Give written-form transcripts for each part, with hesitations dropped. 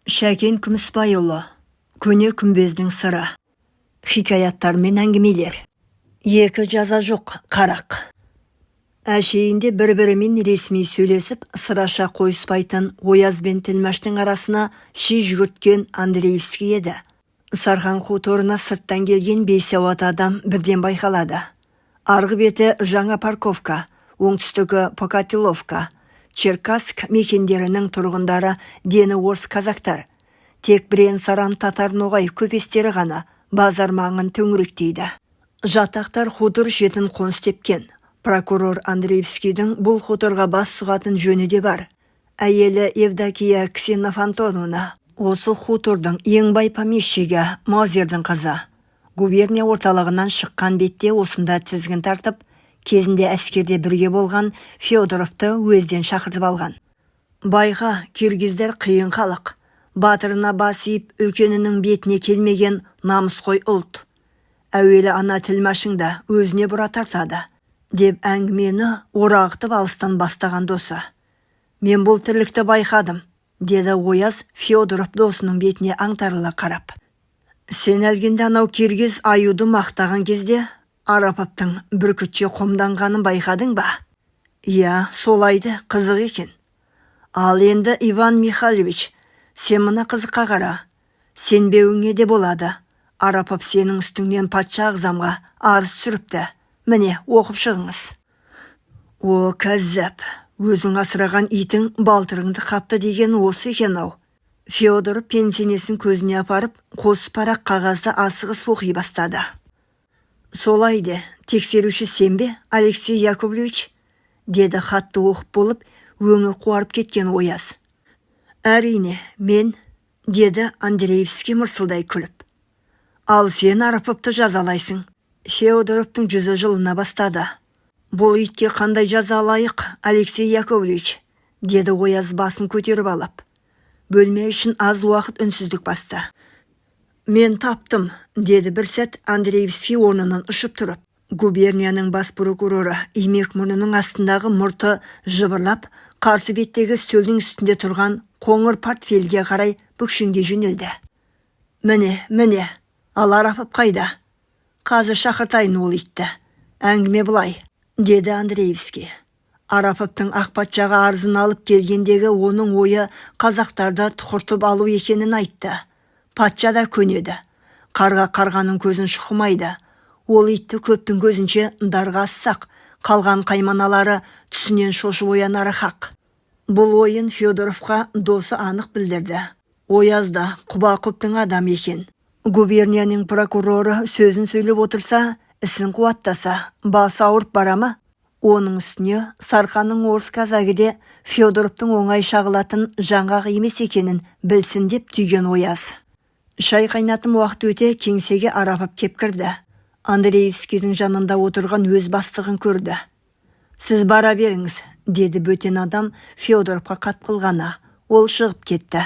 Шәкен Күмісбайұлы, Көне күмбездің сыры. Хикаяттар мен әңгімелер. Екі жаза жоқ, қарақ. Әшейінде бір-бірімен ресми сөйлесіп, sıраша қойыспайтын Ояз бен Тілмәштің арасына ши жүгірткен Андреевский еді. Сархан хуторына сырттан келген 5-6 адам бірден байқалады. Арғы беті Жаңа Парковка, оңтүстігі Покатиловка, Черкасск мекендерінің тұрғындары дені орыс казактар. Тек бірен-саран татар ноғай көпестері ғана базар маңын төңіректейді. Жатақтар хутор шетін қоныс тепкен. Прокурор Андреевскийдің бұл хуторға бас сұғатын жөні де бар. Әйелі Евдокия Ксенофонтовна осы хутордың ең бай помещигі Мазердің қызы. Губерния орталығынан шыққан бетте осында тізгін тартып, кезінде әскерде бірге болған Федоровты өзден шақыртып алған. Байға киргиздер қиын халық, батырына басиып үлкенінің бетіне келмеген намысқой ұлт. Әуелі ана Тілмәшіңді өзіне бұра тартады, деп әңгімені орағытып алыстан бастаған досы. Мен бұл тірлікті байқадым, деді Ояз Федоров досының бетіне аңтарыла қарап. Сен әлгенде анау киргиз аюды мақтаған кезде Араповтың бүркітше қомданғанын байқадың ба? Иә, солайды, қызық екен. Ал енді Иван Михайлович, сен мына қызыққа қара. Сенбеуіңе де болады. Арапов сенің үстіңнен патша ағзамға арыз түсіріпті. Міне, оқып шығыңыз. О, кәззап, өзің асыраған итің балтырыңды қапты деген осы екен-ау. Федор пенсинесін көзіне апарып, қос парақ қағазды асығыс оқи бастады. Солайды, тексеруші сен бе, Алексей Яковлевич? Деді хатты оқып болып, өңі қуарып кеткен Ояз. Әрине, мен, деді Андреевский мырсылдай күліп. Ал сен Араповты жазалайсың. Федоровтың жүзі жылына бастады. Бұл итке қандай жаза лайық, Алексей Яковлевич? Деді Ояз басын көтеріп алып. Бөлме үшін аз уақыт үнсіздік басты. Мен таптым, деді бір сәт Андреевский орнынан ұшып тұрып. Губернияның бас прокуроры имек мұрнының астындағы мұрты жыбырлап, қарсы беттегі стөлдің үстінде тұрған қоңыр портфельге қарай бүкшіңде жөнелді. Міне, ал Арапов қайда? Қазір шақыртайын ол итті. Әңгіме былай, деді Андреевский. Араповтың Ақпатшаға арызын алып келгендегі оның ойы қазақтарды тұқыртып алу екенін айтты. Патша да көнеді. Қарға қарғаның көзін шұқымайды. Ол итті көптің көзінше дарға ассақ, қалған қайманалары түсінен шошып оянары хақ. Бұл ойын Федоровқа досы анық білдірді. Ояз да құба құптың адам екен. Губернияның прокуроры сөзін сөйлеп отырса, ісін қуаттаса, басы ауырып бара ма? Оның үстіне Сарханның орыс казагы де Федоровтың оңай шағылатын жаңғақ емес екенін білсін деп түйген Ояз. Шай қайнатым уақыт өте кеңсеге Арапов кеп кірді. Андреевскийдің жанында отырған өз бастығын көрді. Сіз бара беріңіз, деді бөтен адам Федоровқа қатқылғана. Ол шығып кетті.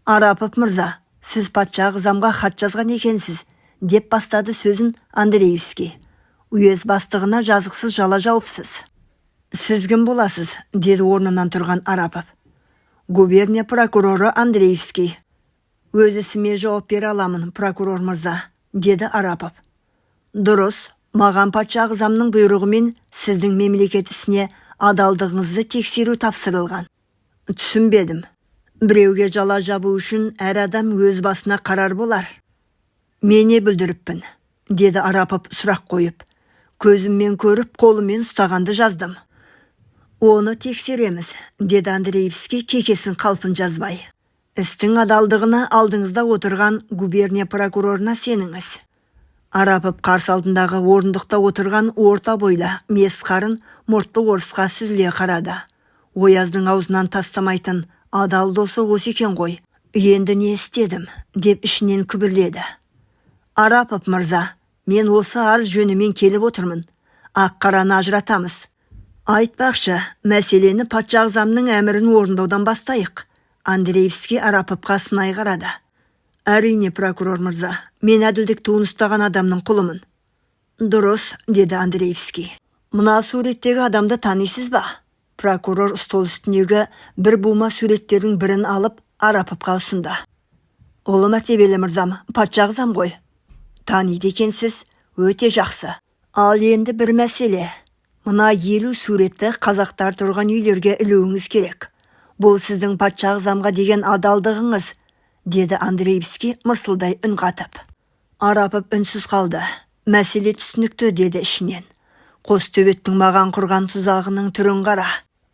Арапов мырза, сіз патша ағзамға хат жазған екенсіз, деп бастады сөзін Андреевский. Уез бастығына жазықсыз жала жауыпсыз. Сіз кім боласыз, деді орнынан тұрған Арапов. Губерния прокуроры Андреевский. Өз ісіме жауап бере аламын, прокурор мырза, деді Арапов. Дұрыс, маған патша ағзамның бұйрығымен сіздің мемлекет ісіне адалдығыңызды тексеру тапсырылған. Түсінбедім. Біреуге жала жабу үшін әр адам өз басына қарар болар. Мен не бүлдіріппін, деді Арапов сұрақ қойып. Көзіммен көріп, қолыммен ұстағанды жаздым. Оны тексереміз, деді Андреевский кекесін қалпын жазбай. Істің адалдығына алдыңызда отырған губерния прокурорына сеніңіз. Арапов қарсы алдындағы орындықта отырған орта бойлы мес қарын мұртты орысқа сүзіле қарады. Ояздың аузынан тастамайтын адал досы осы екен ғой. Енді не істедім, деп ішінен күбірледі. Арапов мырза, мен осы арыз жөнімен келіп отырмын. Ақ-қараны ажыратамыз. Айтпақшы, мәселені патша ағзамның әмірін орындаудан бастайық. Андреевский Араповқа сынай қарады. Әрине, прокурор мырза, мен әділдік туын ұстаған адамның құлымын. Дұрыс, деді Андреевский. Мына суреттегі адамды танисыз ба? Прокурор стол үстіндегі бір бума суреттердің бірін алып Араповқа ұсынды. Олы мәртебелі мырзам, патша ағзам ғой. Таниды екенсіз, өте жақсы. Ал енді бір мәселе. Мына 50 суретті қазақтар тұрған үйлерге ілуіңіз керек. Бұл сіздің патша ағзамға деген адалдығыңыз, деді Андреевский мырсылдай үн қатып. Арапов үнсіз қалды. Мәселе түсінікті, деді ішінен. Қос төбеттің маған құрған тұзағының түрін қара.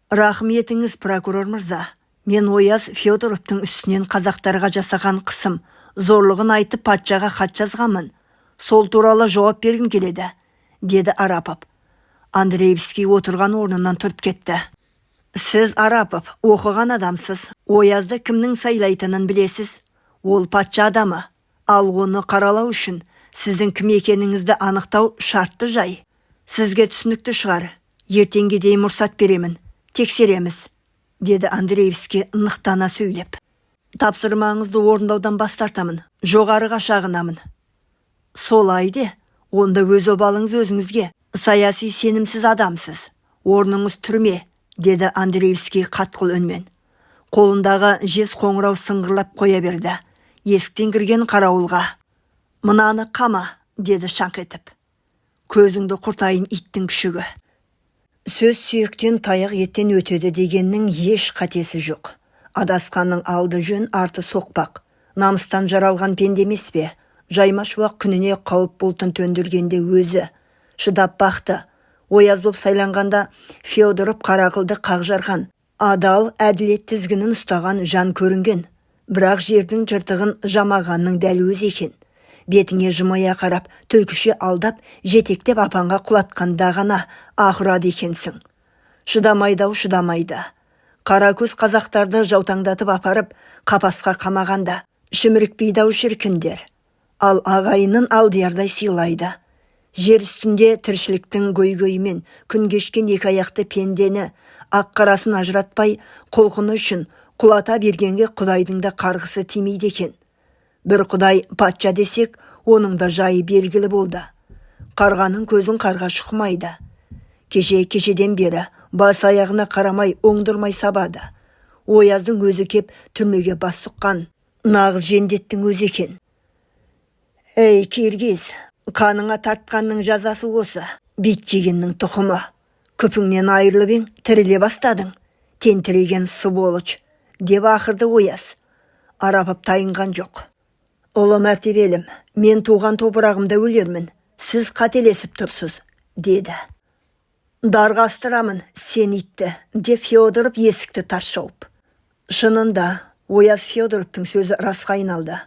Рахметіңіз, прокурор мырза. Мен Ояз Федоровтың үстінен қазақтарға жасаған қысым, зорлығын айтып патшаға хат жазғанмын. Сол туралы жауап бергім келеді, деді Арапов. Андреевский отырған орнынан тұрып кетті. Сіз, Арапов, оқыған адамсыз. Оязды кімнің сайлайтынын білесіз. Ол патша адамы. Ал оны қаралау үшін сіздің кім екеніңізді анықтау шартты жай. Сізге түсінікті шығар. Ертеңге дейін мұрсат беремін. Тексереміз, деді Андреевский нықтана сөйлеп. Тапсырмаңызды орындаудан бас тартамын. Жоғарыға шағынамын. Солай де, онда өз обалыңыз өзіңізге. Саяси сенімсіз адамсыз. Орныңыз түрме, деді Андреевский қатқыл үнмен. Қолындағы жез қоңырау сыңғырлап қоя берді. Есіктен кірген қарауылға. Мынаны қама, деді шаңқ етіп. Көзіңді құртайын иттің күшігі. Сөз сүйектен таяқ еттен өтеді дегеннің еш қатесі жоқ. Адасқанның алды жөн, арты соқпақ. Намыстан жаралған пенде емес пе? Жайма шуақ күніне қауіп бұлтын төндіргенде өзі. Шыдап бақты. Ояз боп сайланғанда Федоров қарақылды қақжарған. Адал, әділет тізгінін ұстаған жан көрінген. Бірақ жердің жыртығын жамағанның дәл өзі екен. Бетіңе жымая қарап, түлкіше алдап, жетектеп апанға құлатқанда ғана ақырады екенсің. Шыдамайды-ау, шыдамайды. Қара көз қазақтарды жаутаңдатып апарып, қапасқа қамағанда, шімірікпейді-ау шіркіндер. Ал ағайынын алдиярдай сыйлайды. Жер үстінде тіршіліктің гөй-гөймен күн кешкен екі аяқты пендені, ақ-қарасын ажыратпай, құлқыны үшін құлата бергенге құдайдың да қарғысы тимейді екен. Бір құдай патша десек, оның да жайы белгілі болды. Қарғаның көзін қарға шықмайды. Кешеден бері бас аяғына қарамай оңдырмай сабады. Ояздың өзі кеп түрмеге бас сұққан нағыз жендеттің өзі екен. Ей, Киргиз, қаныңа тартқанның жазасы осы. Бит жегеннің тұқымы. Күпіңнен айырылып ең, тіріле бастадың. Тентіреген сволочь, деп ақырды Ояз. Арапов тайынған жоқ. Ұлы мәртебелім, мен туған топырағымда өлермін. Сіз қателесіп тұрсыз, деді. Дарғастырамын, сен итті, деп Федоров есікті тарс жауып. Шынында, Ояз Федоровтың сөзі расқа айналды.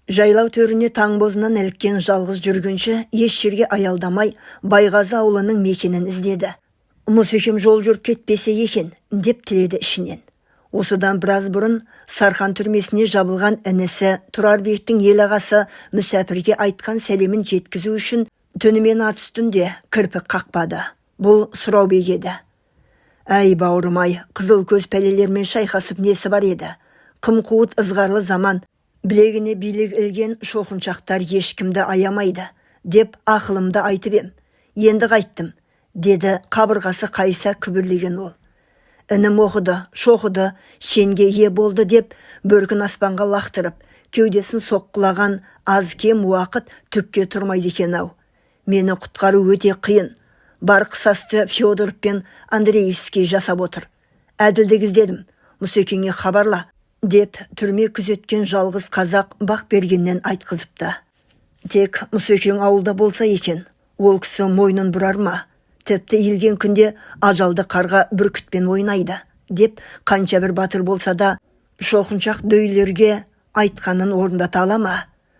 Жайлау төріне таңбозынан іліккен жалғыз жүргінші еш жерге аялдамай Байғазы ауылының мекенін іздеді. Мұсекем жол жүріп кетпесе екен, деп тіледі ішінен. Осыдан біраз бұрын Сархан түрмесіне жабылған інісі Тұрарбектің ел ағасы мүсәпірге айтқан сәлемін жеткізу үшін түнімен ат үстінде кірпік қақпады. Бұл Сұраубек еді. Әй бауырым-ай, қызыл көз пәлелермен шайқасып несі бар еді. Қым-қуыт ызғарлы заман, білегіне билік ілген шоқыншақтар ешкімді аямайды, деп ақылымды айтып ем. Енді қайттым, деді қабырғасы қайса күбірлеген ол. Інім оқыды, шоқыды, шенге ие болды деп, бөркін аспанға лақтырып, кеудесін соққылаған аз кем уақыт түкке тұрмайды екен-ау. Мені құтқару өте қиын. Бар қысасты Федоров пен Андреевский жасап отыр. Әділдік іздедім, Мұсекеңе хабарла, деп түрме күзеткен жалғыз қазақ бақ бергеннен айтқызыпты. Тек Мұсекең ауылда болса екен, ол кісі мойнын бұрар ма? Тіпті елген күнде ажалды қарға бүркітпен ойнайды, деп қанша бір батыр болса да шоқыншақ дөйлерге айтқанын орындата ала ма?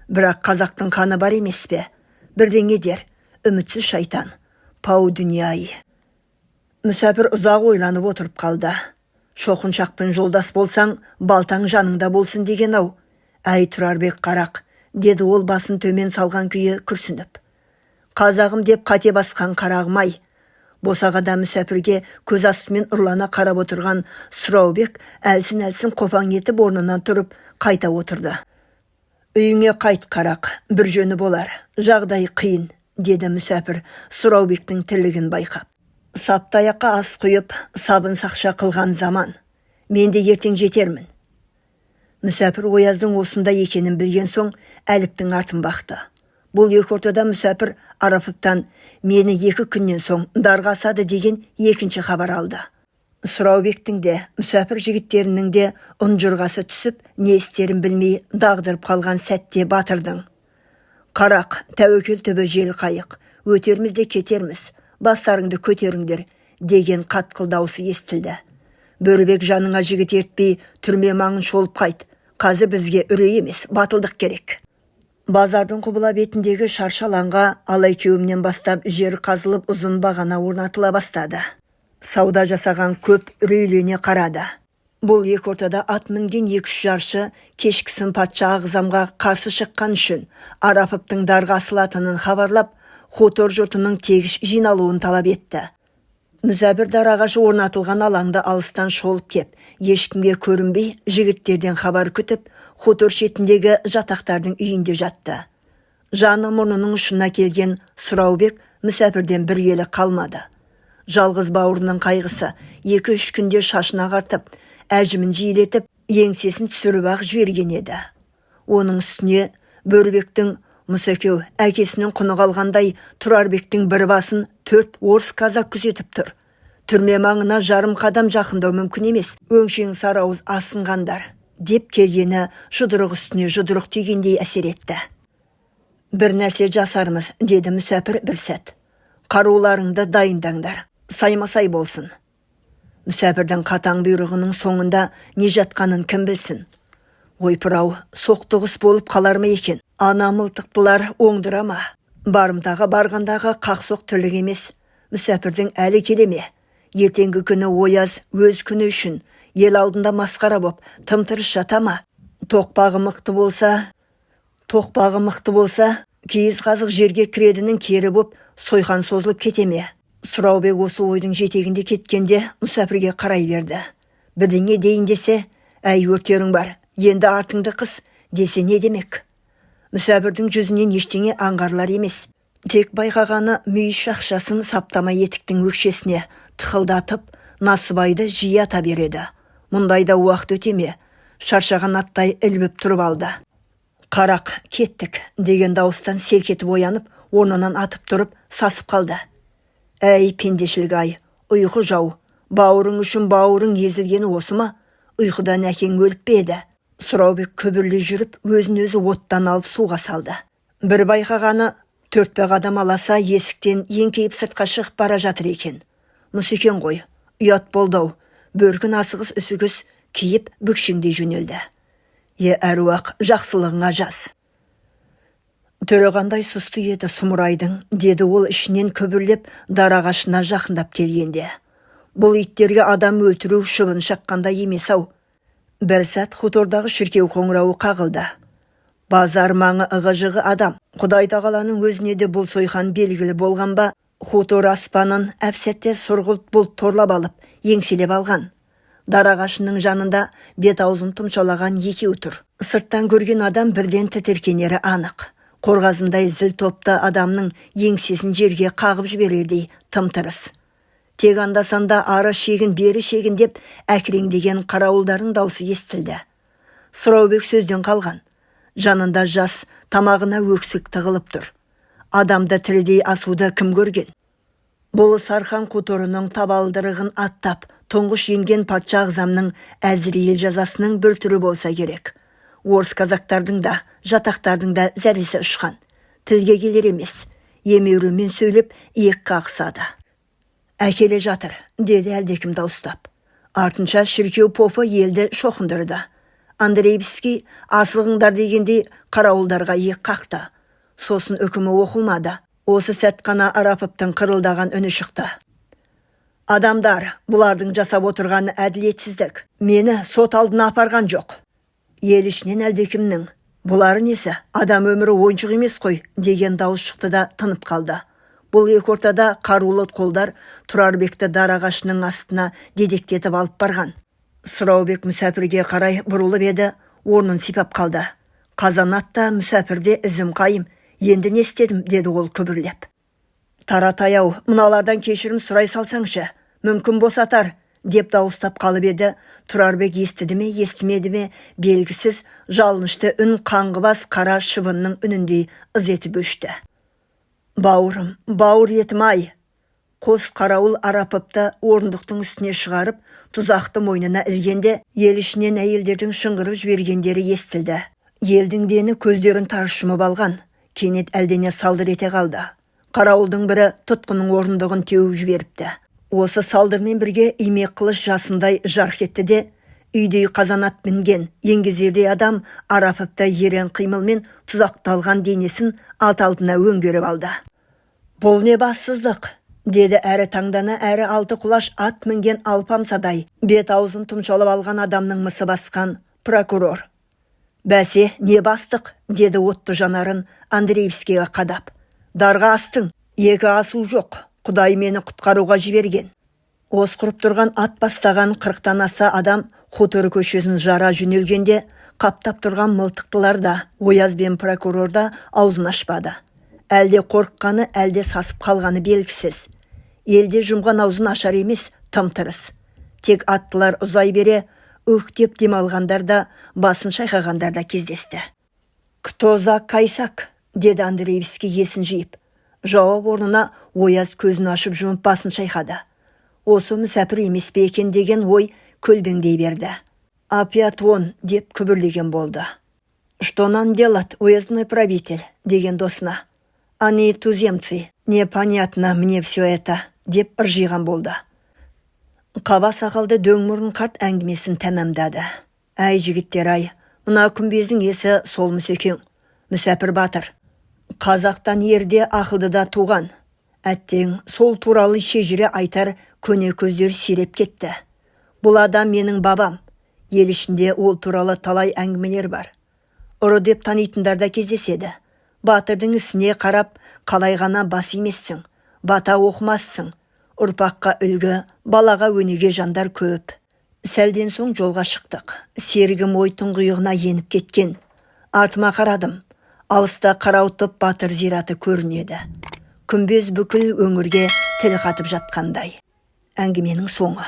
Бірақ қазақтың қаны бар емес пе? Бірдеңе дер, үмітсіз шайтан. Пау дүнияй. Мүсәпір ұзақ ойланып отырып қалды. Шоқыншақпен жолдас болсаң, балтаң жаныңда болсын деген-ау. Әй Тұрарбек қарақ, деді ол басын төмен салған күйі күрсініп. Қазағым деп қате басқан қарағым-ай. Босағада мүсәпірге көз астымен ұрлана қарап отырған Сұраубек әлсін-әлсін қопаң етіп орнынан тұрып қайта отырды. Үйіңе қайт қарақ, бір жөні болар, жағдай қиын, деді мүсәпір Сұраубектің тірлігін байқап. Саптаяққа ас құйып, сабын сақша қылған заман. Мен де ертең жетермін. Мүсәпір Ояздың осында екенін білген соң Әліптің артын бақты. Бұл екі ортада мүсәпір Араповтан мені 2 күннен соң дарға асады деген екінші хабар алды. Сұраубектің де, мүсәпір жігіттерінің де ұнжырғасы түсіп, не істерін білмей дағдырып қалған сәтте батырдың: «Қарақ, тәуекел түбі жел қайық, өтерміз де кетерміз, бастарыңды көтеріңдер» деген қатқыл даусы естілді. «Бөрібек, жаныңа жігіт ертпей, түрме маңын шолып қайт. Қазір бізге үрей емес, батылдық керек». Базардың құбыла бетіндегі шаршаланға ала екеуімнен бастап жер қазылып ұзын бағана орнатыла бастады. Сауда жасаған көп үрейлене қарады. Бұл екі ортада ат мінген 2-3 жаршы кешкісін патша ағзамға қарсы шыққан үшін Араповтың дарға асылатынын хабарлап, хутор жұртының тегіс жиналуын талап етті. Мүсәпір дарағашы орнатылған алаңды алыстан шолып кеп, ешкімге көрінбей жігіттерден хабар күтіп, хутор шетіндегі жатақтардың үйінде жатты. Жаны мұрнының ұшына келген Сұраубек мүсәпірден бір елі қалмады. Жалғыз бауырының қайғысы 2-3 күнде шашына қартып, әжімін жиілетіп, еңсесін түсіріп ақ жіберген еді. Оның үстіне Бөрібектің Мұсекеу әкесінің құны қалғандай Тұрарбектің бір басын 4 орыс казак күзетіп тұр. Түрме маңына жарым қадам жақындау мүмкін емес, өңшең сарауыз асынғандар, деп келгені жұдырық үстіне жұдырық түйгендей әсер етті. «Бір нәрсе жасармыз», деді мүсәпір бір сәт. «Қаруларыңды дайындаңдар, саймасай болсын». Мүсәпірдің қатаң бұйрығының соңында не жатқанын кім білсін? Ойпырау, соқтығыс болып қалар ма екен? Ана мылтықтылар оңдыра ма? Барымтаға барғандағы қақсоқ тірлік емес. Мүсәпірдің әлі келеме? Ертеңгі күні Ояз өз күні үшін ел алдында масқара боп тым-тырыс жата ма? Тоқпағы мықты болса, киіз қазық жерге кіредінің кері боп сойқан созылып кетеме? Сұраубек осы ойдың жетегінде кеткенде мүсәпірге қарай берді. Бірдеңе дейін десе, «Әй, өртерің бар, енді артыңды қыс» десе не демек? Мүсәпірдің жүзінен ештеңе аңғарылар емес. Тек байқағаны мүйіс шақшасын саптама етіктің өкшесіне тықылдатып, Насыбайды жиі ата береді. Мұндайда уақыт өтеме, шаршаған аттай ілбіп тұрып алды. «Қарақ, кеттік» деген дауыстан селк етіп оянып, орнынан атып тұрып, сасып қалды. «Әй, пендешілік-ай, ұйқы жау, бауырың үшін бауырың езілгені осы ма? Ұйқыдан әкең өліп пе еді?» Сұраубек күбірлей жүріп, өзін-өзі оттан алып суға салды. Бір байқағаны 4 қадам аласа есіктен еңкейіп сыртқа шығып бара жатыр екен. Мүсекен ғой, ұят болдау, бөркін асығыс үсігіс киіп бүкшеңдей жөнелді. Әруақ, жақсылығыңа жаз. Түрі қандай сұсты еді сұмырайдың, деді ол ішінен күбірлеп дарағашына жақындап келгенде. Бұл иттерге адам өлтіру шыбын шаққанда емес-ау. Бір сәт хутордағы шіркеу қоңырауы қағылды. Базар маңы ығы-жығы адам. Құдай тағаланың өзіне де бұл сойқан белгілі болған ба, хутор аспанын әпсетте сұрғылт бұлт торлап алып, еңселеп алған. Дарағашының жанында бет аузын тұмшалаған екеу тұр. Сырттан көрген адам бірден тітіркенері анық. Қорғазындай зіл топта адамның еңсесін жерге қағып жіберердей тым-тырыс. Тек анда-санда ары шегін бері шегін деп әкіреңдеген қарауылдардың даусы естілді. Сұраубек сөзден қалған. Жанында жас, тамағына өксік тығылып тұр. Адамда тірідей асуды кім көрген? Бұл Сархан хуторының табалдырығын аттап, тұңғыш енген патша ағзамның Әзірейіл жазасының бір түрі болса керек. Орыс казактардың да, жатақтардың да зәресі ұшқан. Тілге келер емес. Емеуірмен сөйлеп, иек қақсады. «Әкеле жатыр», деді әлдекім дауыстап. Артынша шіркеу попы елді шоқындырды. Андреевский асығыңдар дегендей қарауылдарға иек қақты. Сосын үкімі оқылмады. Осы сәт қана Араповтың қырылдаған үні шықты. «Адамдар, бұлардың жасап отырғаны әділетсіздік. Мені сот алдына апарған жоқ». Ел ішінен әлдекімнің «Бұлары несі? Адам өмірі ойыншық емес қой» деген дауыс шықты да тынып қалды. Бұл екі ортада қарулы қолдар Тұрарбекті дарағашының астына дедектетіп алып барған. Сұраубек мүсәпірге қарай бұрылып еді, орнын сипап қалды. «Қазанатта мүсәпірде ізім қайым, енді не істедім?» деді ол күбірлеп. «Таратаяу, мыналардан кешірім сұрай салсаңшы, мүмкін босатар» деп дауыстап қалып еді. Тұрарбек естіді ме, естімеді ме белгісіз, жалынышты үн қаңғыбас қара шыбынның үніндей ыз етіп өшті. Бауырым, бауыр етім-ай! Қос қарауыл арапыпты орындықтың үстіне шығарып, тұзақты мойнына ілгенде, ел ішінен әйелдердің шыңғырып жібергендері естілді. Елдің дені көздерін тарс жұмып алған. Кенет әлдене салдыр ете қалды. Қарауылдың бірі тұтқының орындығын теуіп жіберіпті. Осы салдырмен бірге имек қылыш жасындай жарқ етті де, үйдей қазанат мінген еңгезердей адам арапыпты ерен қимылмен тұзақталған денесін ат алдына өңгеріп алды. Бұл не бассыздық? Деді әрі таңдана, әрі алты құлаш ат мінген алпамсадай бет аузын тұмшалып алған адамның мысы басқан прокурор. Бәсе, не бастық? Деді отты жанарын Андреевскийге қадап. Дарға астың, екі асу жоқ, Құдай мені құтқаруға жіберген. Осқырып тұрған ат бастаған 40-тан аса адам Хутор көшесін жара жөнелгенде, қаптап тұрған мылтықтылар да, Ояз бен прокурор да аузын ашпады. Әлде қорыққаны, әлде сасып қалғаны белгісіз. Елде жұмған аузын ашар емес, тым-тырыс. Тек аттылар ұзай бере, өктеп демалғандар да, басын шайқағандар да кездесті. «Кто за кайсак?» деді Андреевский есін жиып. Жауап орнына Ояз көзін ашып жұмып басын шайқады. Осы мүсәпір емес пе екен деген ой көлбеңдей берді. «Опять он» деп күбірлеген болды. «Что нам делать, уездной правитель?» деген досына. «Они туземцы, непонятно мне все это» деп ыржиған болды. Қаба сақалды дөң мұрын қарт әңгімесін тәмамдады. «Әй жігіттер-ай, мына күмбездің есі сол мүсекең, мүсәпір батыр. Қазақтан ерде ақылды да туған. Әттең сол туралы шежіре айтар көне көздер сиреп кетті. Бұл адам менің бабам. Ел ішінде ол туралы талай әңгімелер бар. Ұры деп танитындар да кездеседі. Батырдың ісіне қарап, қалай ғана бас емессің, бата оқымассың. Ұрпаққа үлгі, балаға өнеге жандар көп. Сәлден соң жолға шықтық. Серігім ой тұңғиығына еніп кеткен. Артыма қарадым. Алыста қарауытып батыр зираты көрінеді. Күмбез бүкіл өңірге тіл қатып жатқандай. Әңгіменің соңы.